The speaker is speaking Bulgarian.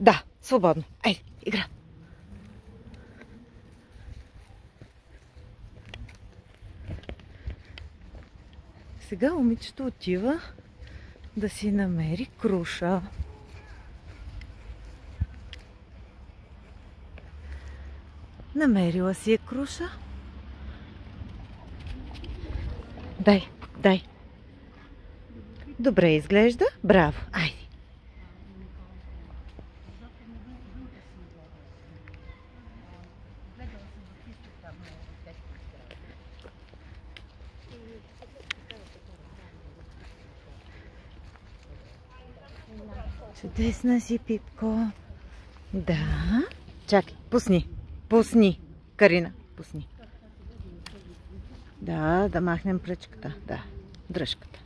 Да, свободно. Айде, игра. Сега момичето отива да си намери круша. Намерила си е круша. Дай, дай. Добре изглежда. Браво. Айде. Чудесна си, Пипко. Да. Чакай, пусни. Пусни. Карина, пусни. Да, да махнем пръчката. Да, дръжката.